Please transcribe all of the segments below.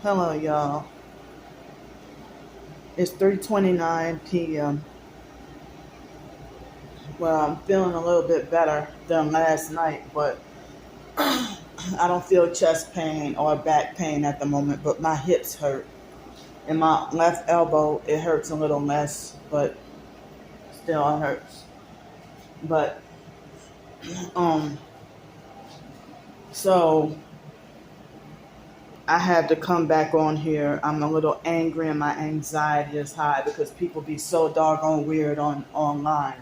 Hello, y'all. It's 3:29 p.m. Well, I'm feeling a little bit better than last night, but I don't feel chest pain or back pain at the moment, but my hips hurt. And my left elbow, it hurts a little less, but still it hurts. But, um, so I had to come back on here. I'm a little angry and my anxiety is high because people be so doggone weird online.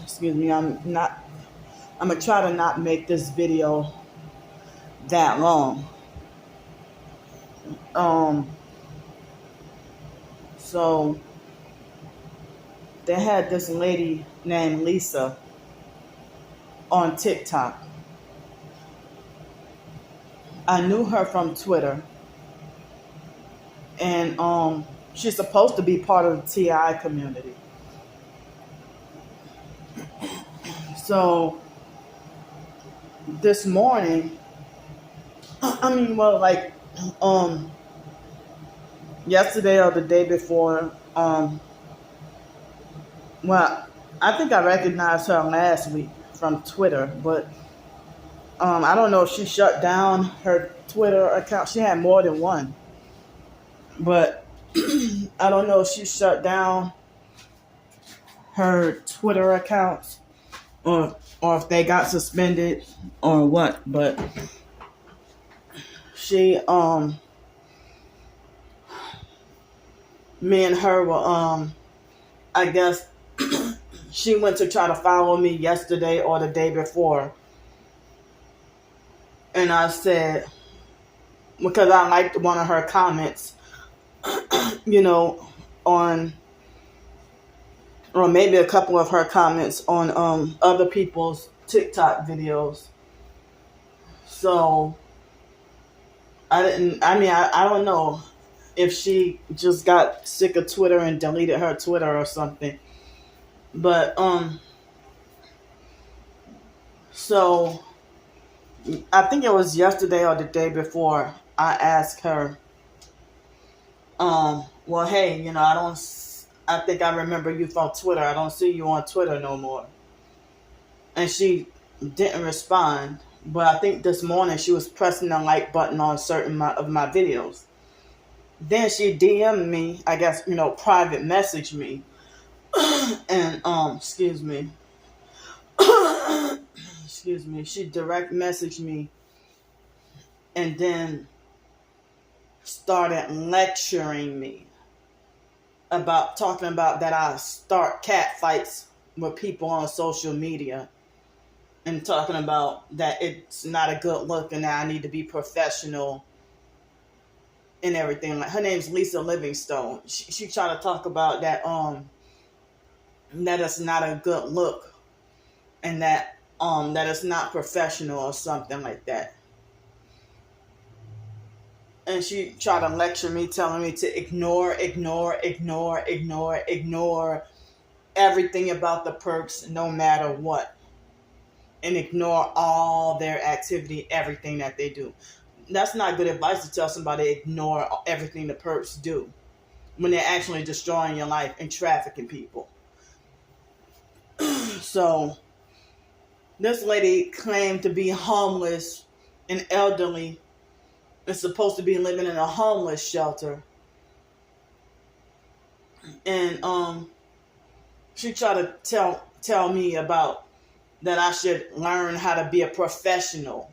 Excuse me, I'm gonna try to not make this video that long. Um, so they had this lady named Lisa on TikTok. I knew her from Twitter, and she's supposed to be part of the TI community. So this morning, yesterday or the day before, I think I recognized her last week from Twitter, but I don't know if she shut down her Twitter account. She had more than one, but I don't know if she shut down her Twitter accounts or if they got suspended or what. But she me and her were I guess she went to try to follow me yesterday or the day before. And I said, because I liked one of her comments, on, or maybe a couple of her comments on other people's TikTok videos. So I don't know if she just got sick of Twitter and deleted her Twitter or something. But so I think it was yesterday or the day before I asked her, well, hey, I think I remember you from Twitter. I don't see you on Twitter no more. And she didn't respond. But I think this morning she was pressing the like button on certain of my videos. Then she DM'd me, I guess, private messaged me. And, excuse me, she direct messaged me and then started lecturing me talking about that I start cat fights with people on social media and talking about that it's not a good look and that I need to be professional and everything. Like, her name's Lisa Livingstone. She tried to talk about that that it's not a good look and that it's not professional or something like that. And she tried to lecture me, telling me to ignore everything about the perps, no matter what. And ignore all their activity, everything that they do. That's not good advice to tell somebody to ignore everything the perps do when they're actually destroying your life and trafficking people. So this lady claimed to be homeless and elderly and supposed to be living in a homeless shelter. And she tried to tell me about that I should learn how to be a professional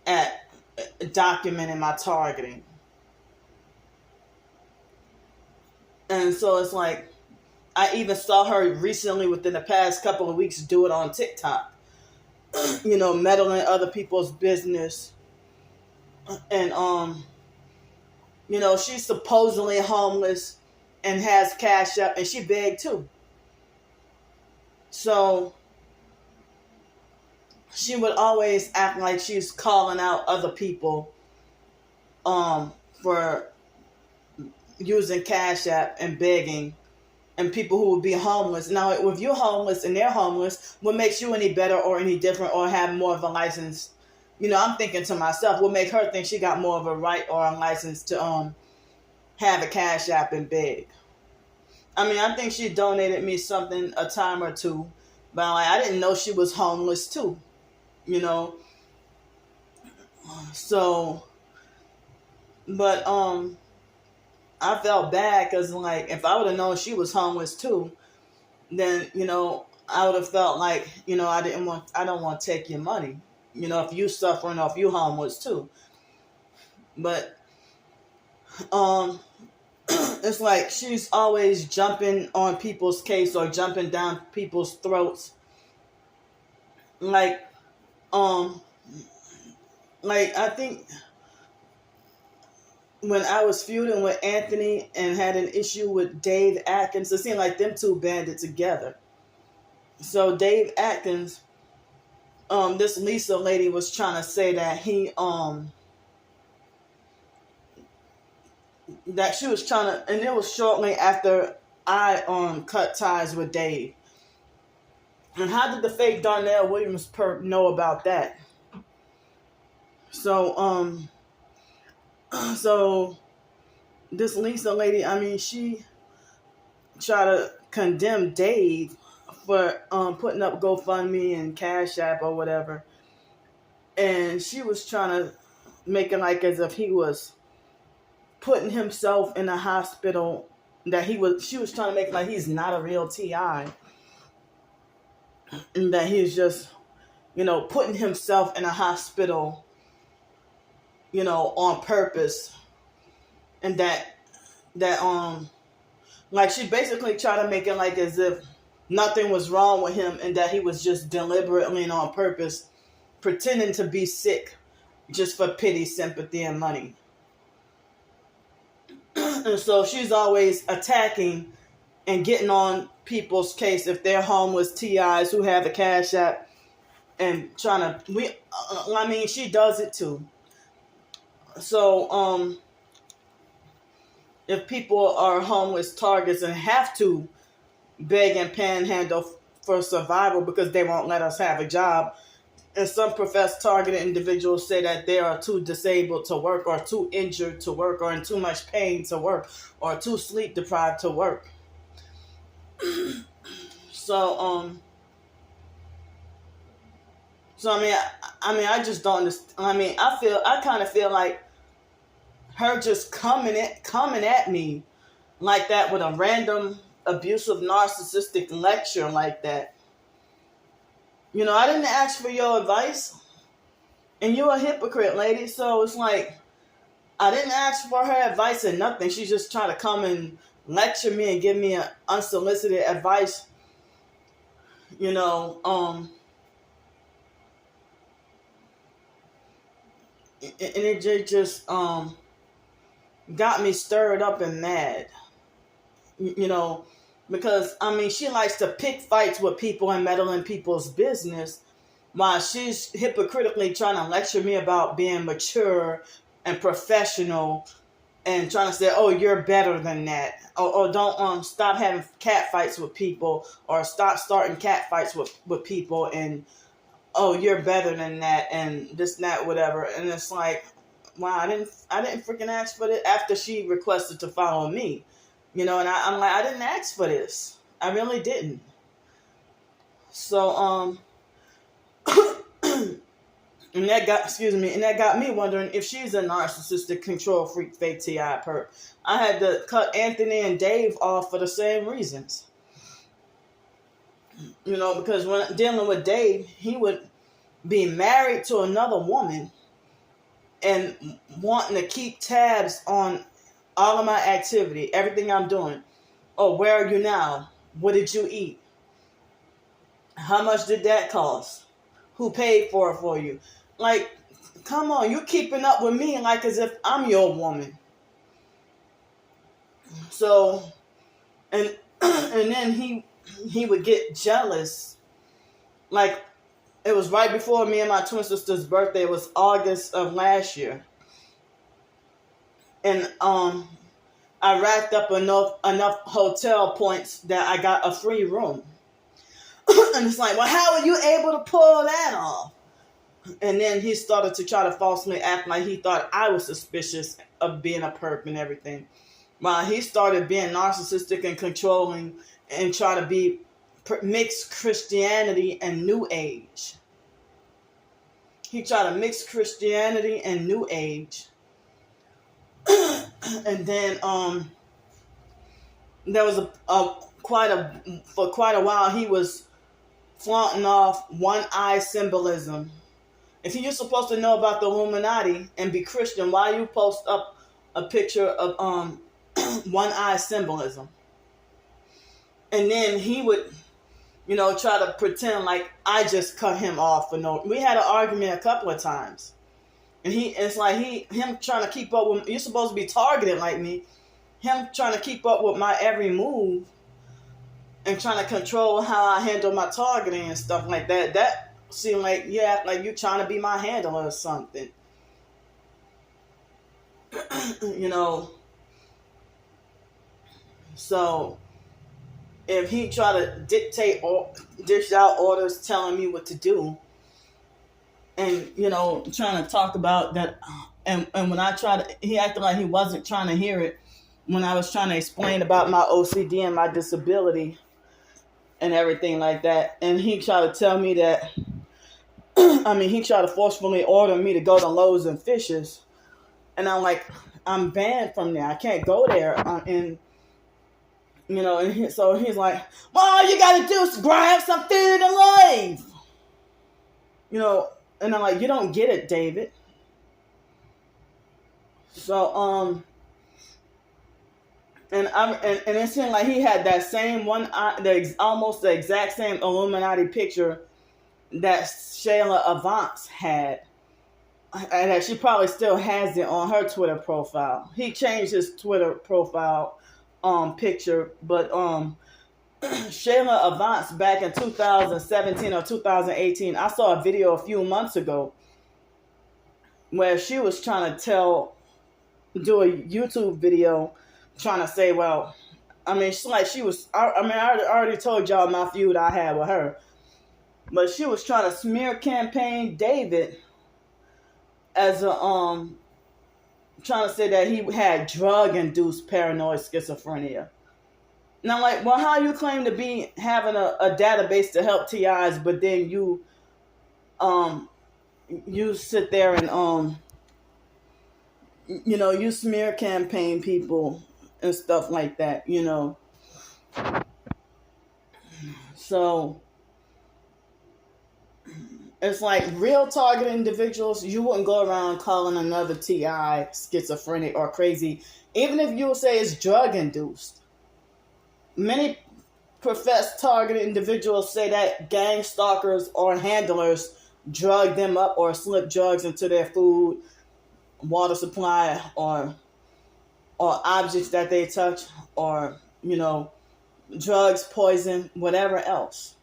at documenting my targeting. And so it's like, I even saw her recently within the past couple of weeks do it on TikTok. Meddling in other people's business. And, she's supposedly homeless and has CashApp, and she begged too. So she would always act like she's calling out other people for using CashApp and begging, and people who would be homeless. Now, if you're homeless and they're homeless, what makes you any better or any different or have more of a license I'm thinking to myself, what make her think she got more of a right or a license to have a Cash App and beg? I think she donated me something a time or two, but I didn't know she was homeless too, you know. So, but I felt bad because if I would have known she was homeless too, then I would have felt like I don't want to take your money, if you suffering or if you homeless too. But it's like she's always jumping on people's case or jumping down people's throats. Like I think when I was feuding with Anthony and had an issue with Dave Atkins, it seemed like them two banded together. So Dave Atkins, this Lisa lady was trying to say that that she was trying to, and it was shortly after I cut ties with Dave. And how did the fake Darnell Williams perp know about that? So so this Lisa lady, she tried to condemn Dave for putting up GoFundMe and Cash App or whatever, and she was trying to make it like as if he was putting himself in a hospital, she was trying to make it like he's not a real TI, and that he's just putting himself in a hospital on purpose, and that she basically tried to make it like as if nothing was wrong with him and that he was just deliberately and on purpose pretending to be sick just for pity, sympathy, and money. And so she's always attacking and getting on people's case if they're homeless TIs who have a Cash App and trying to, she does it too. So, if people are homeless targets and have to beg and panhandle for survival because they won't let us have a job, and some professed targeted individuals say that they are too disabled to work or too injured to work or in too much pain to work or too sleep deprived to work. So, I just don't understand. I kind of feel like her just coming at me like that with a random abusive narcissistic lecture like that. I didn't ask for your advice, and you're a hypocrite, lady. So it's like I didn't ask for her advice or nothing. She's just trying to come and lecture me and give me unsolicited advice. And it just got me stirred up and mad, because she likes to pick fights with people and meddle in people's business while she's hypocritically trying to lecture me about being mature and professional and trying to say, oh, you're better than that, or don't stop having cat fights with people, or stop starting cat fights with people, and oh, you're better than that, and this and that, whatever. And it's like, wow, I didn't freaking ask for it after she requested to follow me, and I'm like, I didn't ask for this. I really didn't. So, and that got me wondering if she's a narcissistic control freak, fake TI perp. I had to cut Anthony and Dave off for the same reasons. Because when dealing with Dave, he would be married to another woman and wanting to keep tabs on all of my activity, everything I'm doing. Oh, where are you now? What did you eat? How much did that cost? Who paid for it for you? Like, come on, you keeping up with me like as if I'm your woman. So, and then he would get jealous. Like, it was right before me and my twin sister's birthday. It was August of last year. And I racked up enough hotel points that I got a free room. And it's like, well, how were you able to pull that off? And then he started to try to falsely act like he thought I was suspicious of being a perp and everything. While he started being narcissistic and controlling and try to be mix Christianity and New Age. He tried to mix Christianity and New Age. And then there was for quite a while he was flaunting off one eye symbolism. If you're supposed to know about the Illuminati and be Christian, why you post up a picture of one eye symbolism? And then he would, try to pretend like I just cut him off for no. We had an argument a couple of times, and it's like him trying to keep up with. You're supposed to be targeted like me. Him trying to keep up with my every move, and trying to control how I handle my targeting and stuff like that. That seemed like like you're trying to be my handler or something. So if he try to dictate or dish out orders telling me what to do, and trying to talk about that, and when I tried he acted like he wasn't trying to hear it when I was trying to explain about my OCD and my disability and everything like that. And he tried to tell me that he tried to forcefully order me to go to Lowe's and Fisher's, and I'm like, I'm banned from there, I can't go there, and so he's like, well, all you gotta do is grab some food and leave. And I'm like, you don't get it, David. So, and it seemed like he had that same one, almost the exact same Illuminati picture that Shayla Avance had. And that she probably still has it on her Twitter profile. He changed his Twitter profile picture, but Shayla Avance back in 2017 or 2018, I saw a video a few months ago where she was trying to do a YouTube video trying to say, well, she's like, I already told y'all my feud I had with her, but she was trying to smear campaign David as a trying to say that he had drug-induced paranoid schizophrenia. And I'm like, well, how you claim to be having a database to help TIs, but then you sit there and you smear campaign people and stuff like that, So it's like real targeted individuals, you wouldn't go around calling another TI schizophrenic or crazy, even if you would say it's drug-induced. Many professed targeted individuals say that gang stalkers or handlers drug them up or slip drugs into their food, water supply, or objects that they touch, or, drugs, poison, whatever else.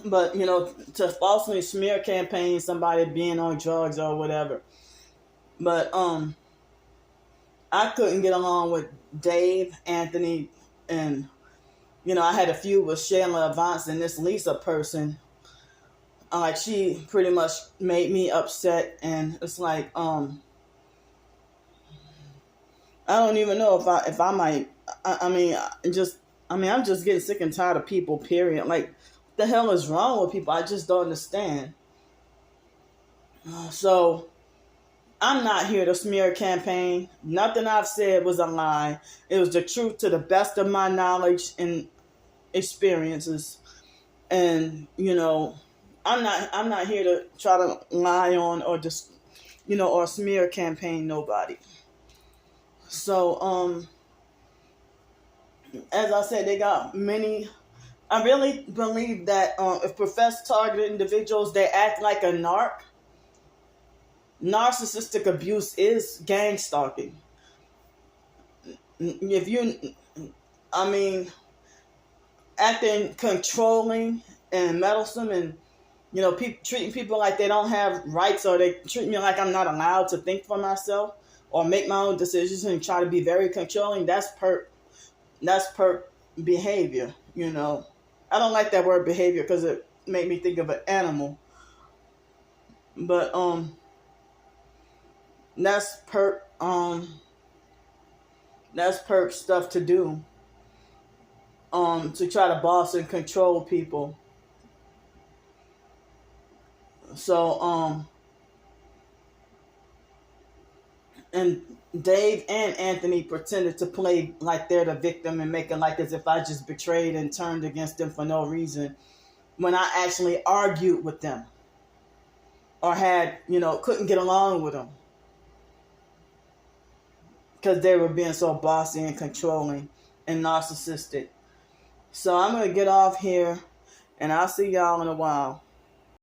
But, to falsely smear campaign somebody being on drugs or whatever. But I couldn't get along with Dave, Anthony, and, I had a feud with Shayla Avance and this Lisa person. Like, she pretty much made me upset, and it's like, I don't even know if I might, I'm just getting sick and tired of people, period. Like, what the hell is wrong with people? I just don't understand. So, I'm not here to smear a campaign. Nothing I've said was a lie. It was the truth to the best of my knowledge and experiences. And, I'm not here to try to lie on or just, or smear campaign nobody. So, as I said, they got many. I really believe that if professed targeted individuals, they act like a narc. Narcissistic abuse is gang stalking. If you, acting controlling and meddlesome and, treating people like they don't have rights, or they treat me like I'm not allowed to think for myself or make my own decisions and try to be very controlling, that's perp behavior, I don't like that word behavior because it made me think of an animal. But that's perp stuff to do. To try to boss and control people. So and Dave and Anthony pretended to play like they're the victim and make it like as if I just betrayed and turned against them for no reason, when I actually argued with them or had, couldn't get along with them because they were being so bossy and controlling and narcissistic. So I'm going to get off here, and I'll see y'all in a while.